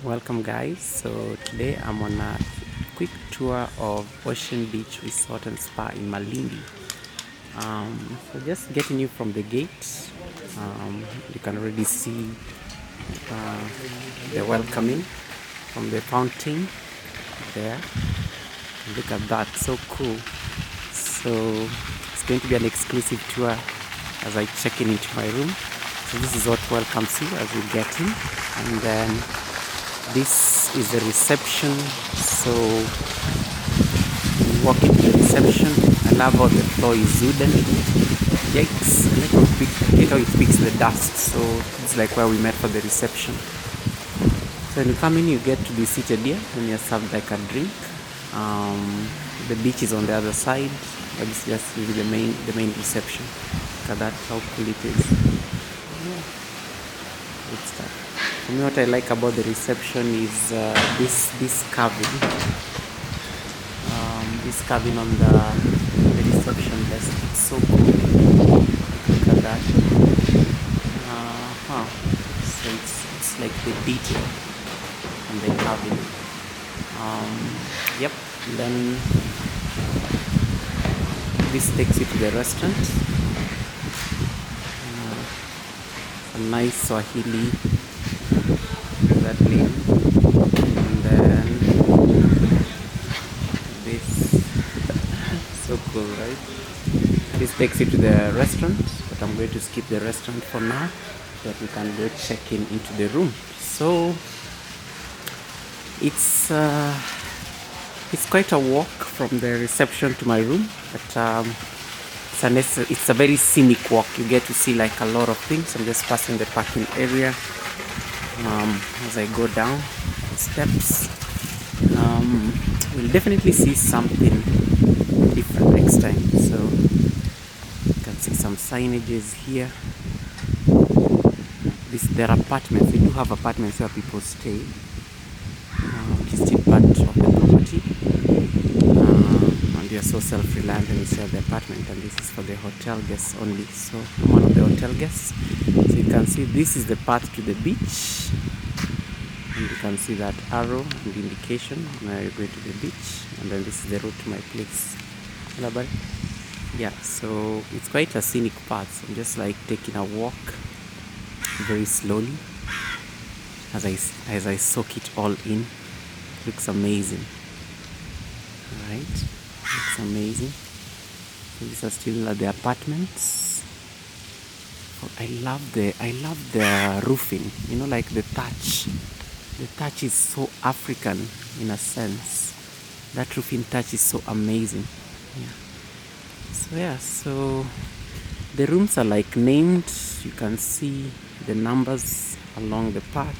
Welcome guys. So today I'm on a quick tour of Ocean Beach Resort and Spa in Malindi. So just getting you from the gate, you can already see uh, the welcoming from the fountain there. Look at that, so cool. So it's going to be an exclusive tour as I check in into my room. So this is what welcomes you as you get in, and then this is the reception. So you walk into the reception. I love how the floor is wooden. Yikes! I hate how it picks the dust. So it's like where we met for the reception. So when you come in, you get to be seated here when you're served like a drink. The beach is on the other side, but it's just really the main reception. Look at that, how cool it is. Yeah, good stuff. For me, what I like about the reception is this carving. This carving on the reception desk. It's so cool. Look at that. So it's like the detail and the carving. Yep. Then this takes you to the restaurant. A nice Swahili that name. And then this, so cool, right? This takes you to the restaurant, but I'm going to skip the restaurant for now so that we can go check in into the room. So it's quite a walk from the reception to my room, but it's a very scenic walk. You get to see like a lot of things. I'm just passing the parking area as I go down the steps. We'll definitely see something different next time. So you can see some signages here. There are apartments. We do have apartments where people stay, which is still part of the property. And you are so self-reliant when you share the apartment, and this is for the hotel guests only. So I'm one of the hotel guests. So you can see this is the path to the beach, and you can see that arrow and the indication where you're going to the beach, and then this is the route to my place. Hello, buddy. Yeah, so it's quite a scenic path. I'm just like taking a walk very slowly as I soak it all in. Looks amazing. Alright, looks amazing. So these are still the apartments. Oh, I love the roofing. You know, like the thatch. The thatch is so African in a sense. That roofing touch is so amazing. So the rooms are like named. You can see the numbers along the path.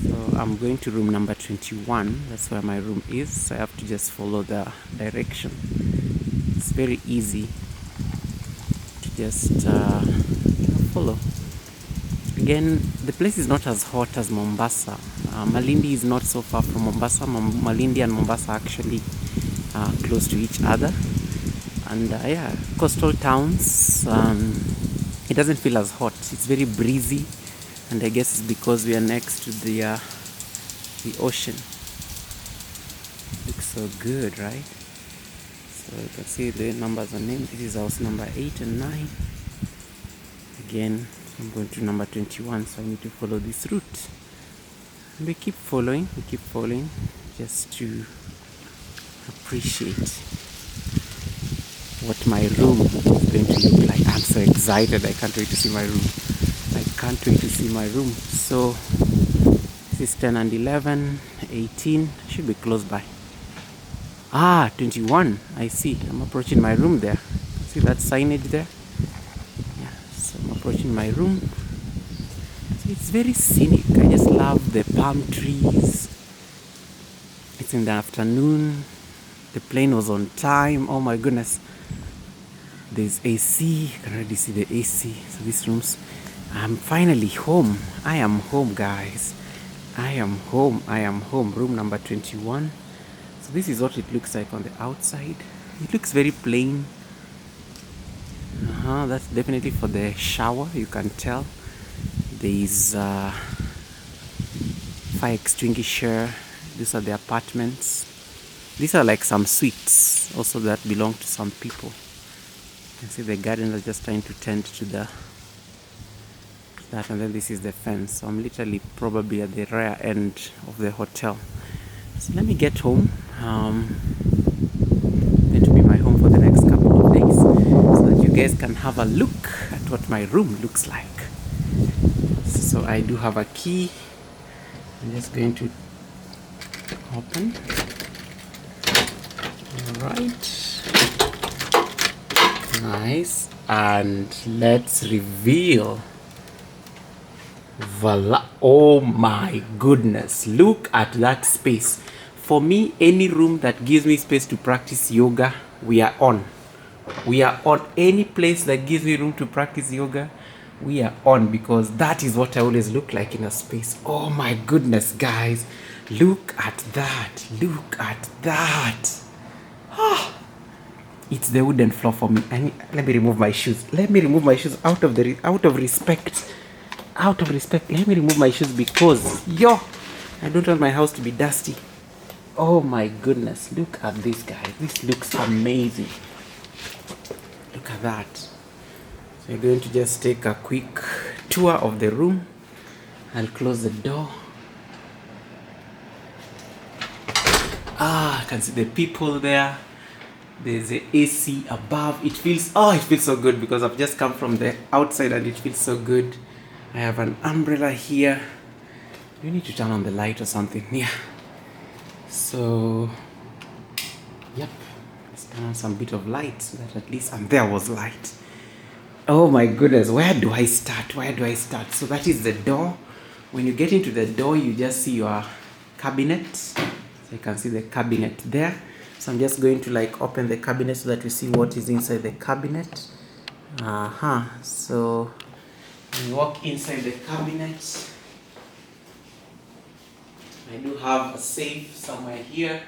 So I'm going to room number 21. That's where my room is. So I have to just follow the direction. It's very easy to just follow. Again, the place is not as hot as Mombasa. Malindi is not so far from Mombasa. Malindi and Mombasa actually close to each other. And yeah, coastal towns, it doesn't feel as hot. It's very breezy, and I guess it's because we are next to the ocean. Looks so good, right? So you can see the numbers are named. This is house number 8 and 9. Again, I'm going to number 21, so I need to follow this route. And we keep following, just to appreciate what my room is going to look like. I'm so excited. I can't wait to see my room. So this is 10 and 11, 18. Should be close by. 21. I see. I'm approaching my room there. See that signage there? Yeah, so I'm approaching my room. So it's very scenic. I just love the palm trees. It's in the afternoon. The plane was on time. Oh my goodness. There's AC. You can already see the AC. So these rooms. I'm finally home. I am home, guys. I am home. Room number 21. So this is what it looks like on the outside. It looks very plain. That's definitely for the shower. You can tell there is fire extinguisher. These are the apartments. These are like some suites also that belong to some people. You can see the gardens are just trying to tend to that, and then this is the fence. So I'm literally probably at the rear end of the hotel. So let me get home. Going to be my home for the next couple of days, so that you guys can have a look at what my room looks like. So I do have a key. I'm just going to open. Alright. Nice. And let's reveal. Voila. Oh my goodness. Look at that space. For me, any room that gives me space to practice yoga, we are on. We are on. Any place that gives me room to practice yoga, we are on, because that is what I always look like in a space. Oh my goodness, guys. Look at that. Look at that. Ah. It's the wooden floor for me. Let me remove my shoes. Let me remove my shoes out of respect. Out of respect. Let me remove my shoes because I don't want my house to be dusty. Oh my goodness. Look at this, guys. This looks amazing. Look at that. So we're going to just take a quick tour of the room. I'll close the door. I can see the people there. There's the AC above. It feels so good because I've just come from the outside and it feels so good. I have an umbrella here. You need to turn on the light or something. Yeah. So, yep. Let's turn on some bit of light so that at least, and there was light. Oh my goodness. Where do I start? So that is the door. When you get into the door, you just see your cabinet. So you can see the cabinet there. So I'm just going to open the cabinet so that we see what is inside the cabinet. So we walk inside the cabinet. I do have a safe somewhere here.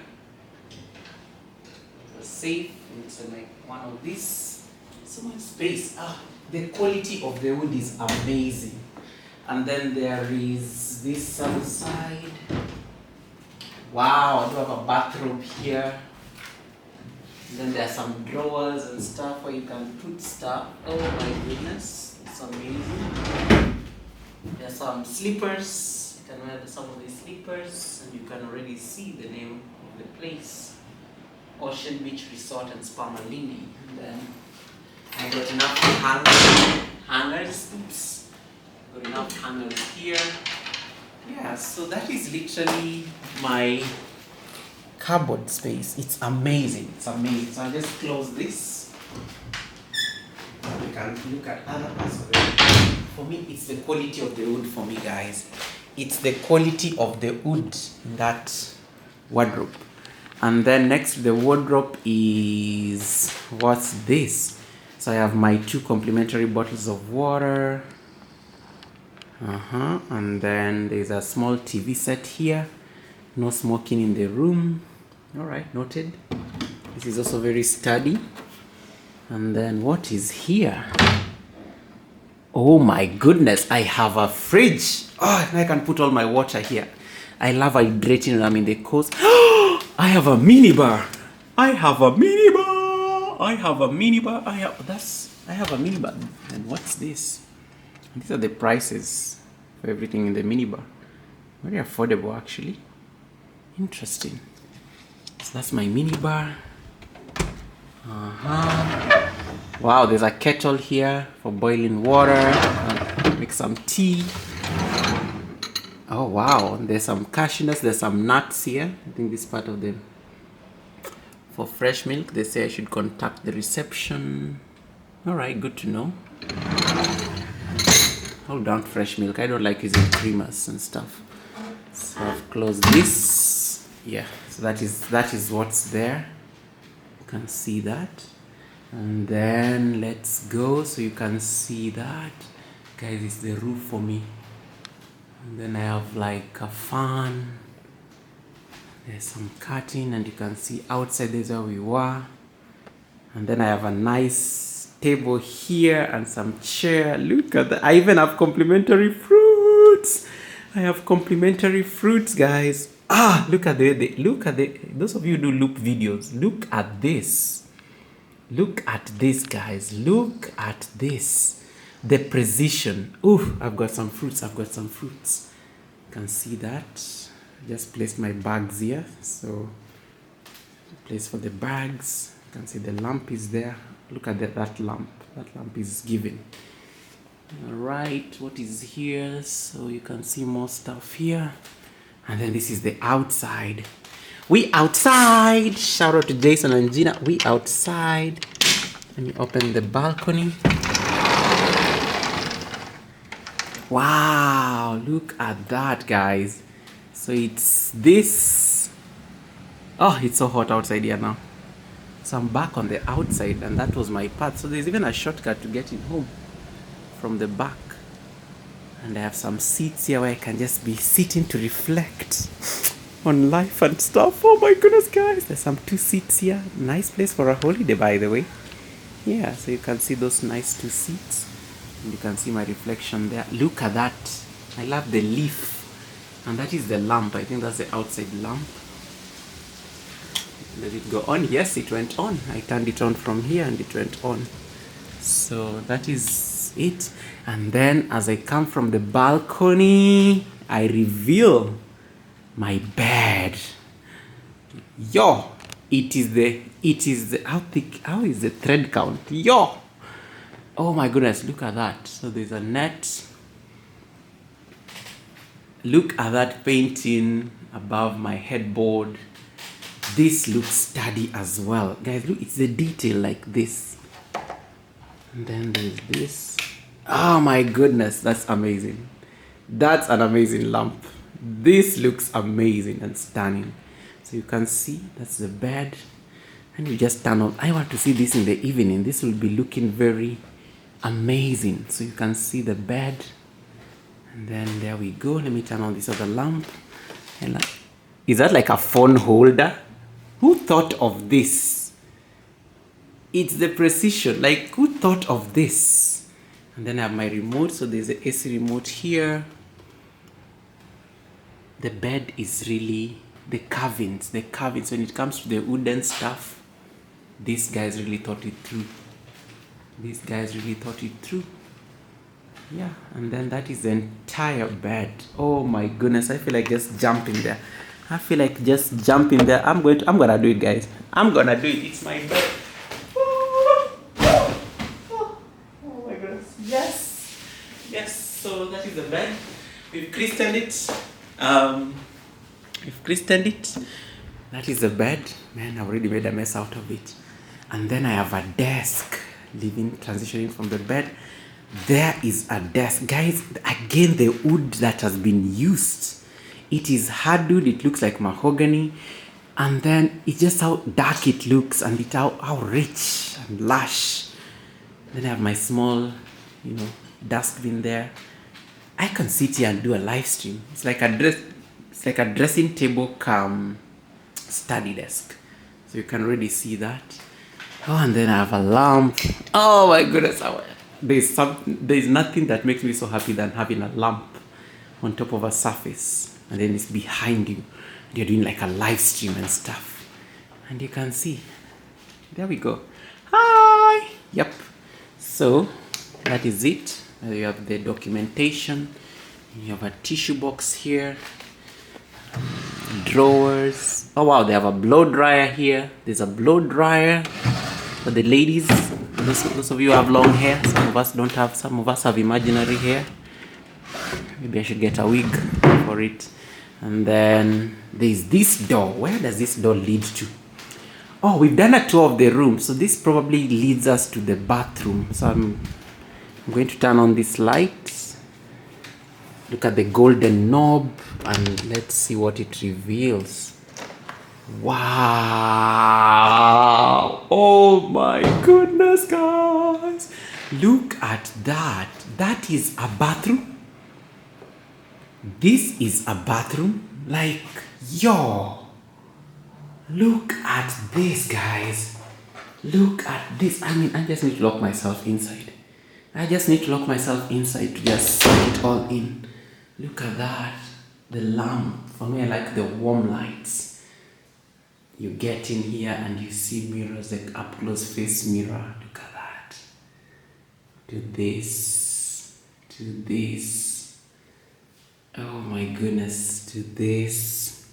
A safe. It's one of these. So much space. The quality of the wood is amazing. And then there is this other side. Wow, I do have a bathroom here. Then there are some drawers and stuff where you can put stuff. Oh my goodness, it's amazing. There are some slippers. You can wear some of these slippers, and you can already see the name of the place: Ocean Beach Resort and Spa Malindi. And then I got enough hangers. Oops, got enough hangers here. Yeah, so that is literally my cupboard space. It's amazing. So I'll just close this. You can look at other parts of it. For me, it's the quality of the wood for me, guys. It's the quality of the wood in that wardrobe. And then next to the wardrobe is, what's this? So I have my 2 complimentary bottles of water. And then there's a small TV set here. No smoking in the room. Alright, noted. This is also very sturdy. And then what is here? Oh my goodness, I have a fridge. And I can put all my water here. I love hydrating when I'm in the coast. I have a minibar. I have a minibar. And what's this? These are the prices for everything in the minibar. Very affordable, actually. Interesting. So that's my minibar. Wow, there's a kettle here for boiling water. Make some tea. Oh wow, there's some cashew nuts. There's some nuts here. I think this is part of them. For fresh milk, they say I should contact the reception. Alright, good to know. Hold down fresh milk. I don't like using creamers and stuff. So I've closed this. Yeah, so that is what's there. You can see that. And then let's go so you can see that. Guys, it's the roof for me. And then I have like a fan. There's some curtain, and you can see outside there's where we were. And then I have a nice table here and some chair. Look at that. I even have complimentary fruits. I have complimentary fruits, guys. Ah, look at those of you who do loop videos, look at this. Look at this, guys. Look at this. The precision. Ooh, I've got some fruits. You can see that. Just placed my bags here. So, place for the bags. You can see the lamp is there. Look at that lamp. That lamp is given. All right, what is here? So you can see more stuff here. And then this is the outside. We outside. Shout out to Jason and Gina. We outside. Let me open the balcony. Wow, look at that, guys. So it's this. Oh, it's so hot outside here now. So I'm back on the outside, and that was my path. So there's even a shortcut to getting home from the back. And I have some seats here where I can just be sitting to reflect on life and stuff. Oh my goodness, guys. There's some 2 seats here. Nice place for a holiday, by the way. Yeah, so you can see those nice 2 seats. And you can see my reflection there. Look at that. I love the leaf. And that is the lamp. I think that's the outside lamp. Did it go on? Yes, it went on. I turned it on from here and it went on. So that is it. And then as I come from the balcony, I reveal my bed. Yo, it is the how is the thread count? Yo, oh my goodness, look at that. So there's a net. Look at that painting above my headboard. This looks sturdy as well, guys. Look, it's the detail like this. And then there's this. Oh my goodness, that's amazing. That's an amazing lamp. This looks amazing and stunning. So you can see that's the bed. And you just turn on. I want to see this in the evening. This will be looking very amazing. So you can see the bed. And then there we go. Let me turn on this other lamp. And is that like a phone holder? Who thought of this? It's the precision. Like, who thought of this? And then I have my remote. So there's the AC remote here. The bed is really the carvings. When it comes to the wooden stuff, these guys really thought it through. Yeah, and then that is the entire bed. Oh my goodness, I feel like just jumping there. I'm gonna do it, guys. I'm gonna do it. It's my bed. Oh my goodness. Yes. So that is the bed. We've christened it. That is the bed. Man, I've already made a mess out of it. And then I have a desk. Transitioning from the bed. There is a desk. Guys, again, the wood that has been used. It is hardwood. It looks like mahogany. And then it's just how dark it looks and how rich and lush. Then I have my small, dustbin there. I can sit here and do a live stream. It's like a dressing table cum study desk. So you can already see that. Oh, and then I have a lamp. Oh my goodness. There's nothing that makes me so happy than having a lamp on top of a surface. And then it's behind you. You're doing like a live stream and stuff. And you can see. There we go. Hi. Yep. So that is it. You have the documentation. You have a tissue box here. Drawers. Oh wow, they have a blow dryer here. There's a blow dryer for the ladies. Those of you who have long hair. Some of us don't have. Some of us have imaginary hair. Maybe I should get a wig for it. And then there's this door. Where does this door lead to? Oh, we've done a tour of the room. So this probably leads us to the bathroom. So I'm going to turn on this light. Look at the golden knob. And let's see what it reveals. Wow. Oh my goodness, guys. Look at that. That is a bathroom. This is a bathroom. Like, yo. Look at this, guys. Look at this. I mean, I just need to lock myself inside. I just need to lock myself inside to just suck it all in. Look at that. The lamp. For me, I like the warm lights. You get in here and you see mirrors, like up close face mirror. Look at that. To this. To this. Oh my goodness. To this.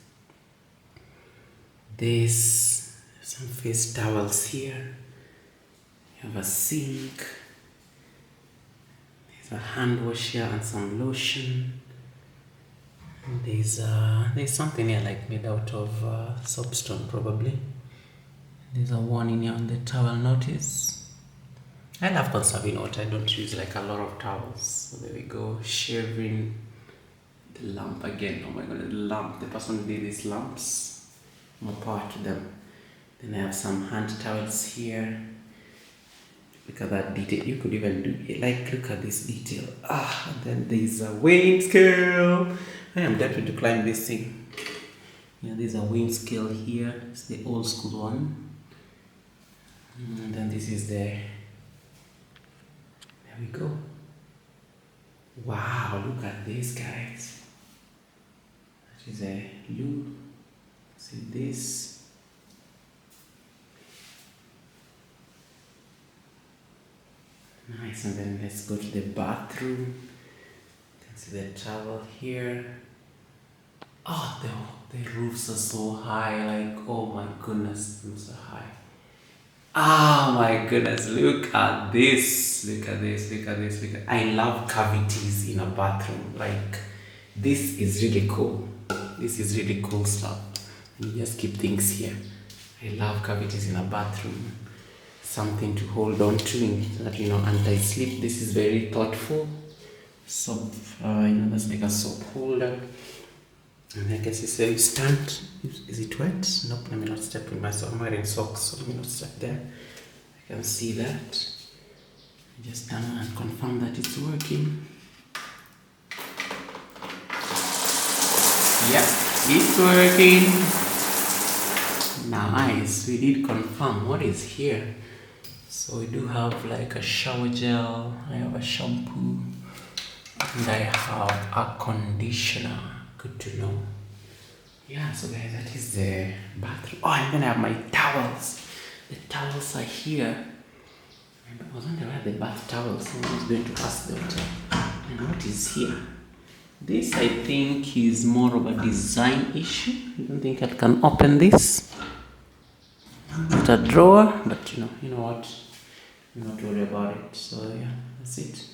This. Some face towels here. You have a sink. There's a hand wash here and some lotion. And there's something here like made out of soapstone probably. There's a warning here on the towel notice. I love conserving water. I don't use like a lot of towels. So there we go. Shaving the lamp again. Oh my god, the lamp. The person who did these lamps. More power to them. Then I have some hand towels here. Look at that detail. You could even do it. Like, look at this detail. And then there's a weighing scale. I am tempted to climb this thing. Yeah, there's a weighing scale here. It's the old school one. And then this is there we go. Wow, look at this, guys. That is a loop. See this. Nice, and then let's go to the bathroom. You can see the towel here. Oh, the roofs are so high, like, oh my goodness, roofs are high. Oh my goodness, look at this, look at this, look at this, look at. I love cavities in a bathroom, like, this is really cool. This is really cool stuff. You just keep things here. I love cavities in a bathroom. Something to hold on to, so that, anti-slip. This is very thoughtful. Soap, that's like a soap holder. And I guess it's a stand. Is it wet? Nope, let me not step in myself. I'm wearing socks, so let me not step there. I can see that. I just turn on and confirm that it's working. Yep, it's working. Nice, we did confirm what is here. So we do have like a shower gel, I have a shampoo, and I have a conditioner. Good to know. Yeah, so guys, that is the bathroom. Oh, I'm gonna have my towels. The towels are here. I was wondering where the bath towels. Someone was going to ask that. And what is here? This, I think, is more of a design issue. I don't think I can open this. It's a drawer, but you know what? I'm not worried about it. So yeah, that's it.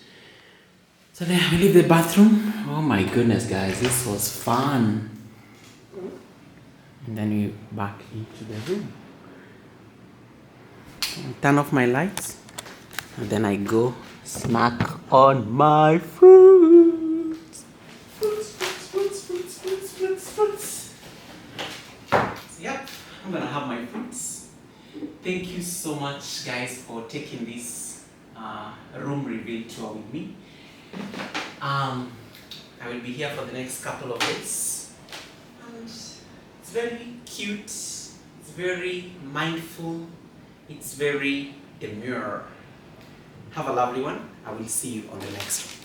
So then we leave the bathroom. Oh my goodness, guys, this was fun. And then we back into the room. Turn off my lights. And then I go snack on my fruits. Fruits. Yep, I'm gonna have my fruits. Thank you so much, guys, for taking this room reveal tour with me. I will be here for the next couple of days, and it's very cute, it's very mindful, it's very demure. Have a lovely one. I will see you on the next one.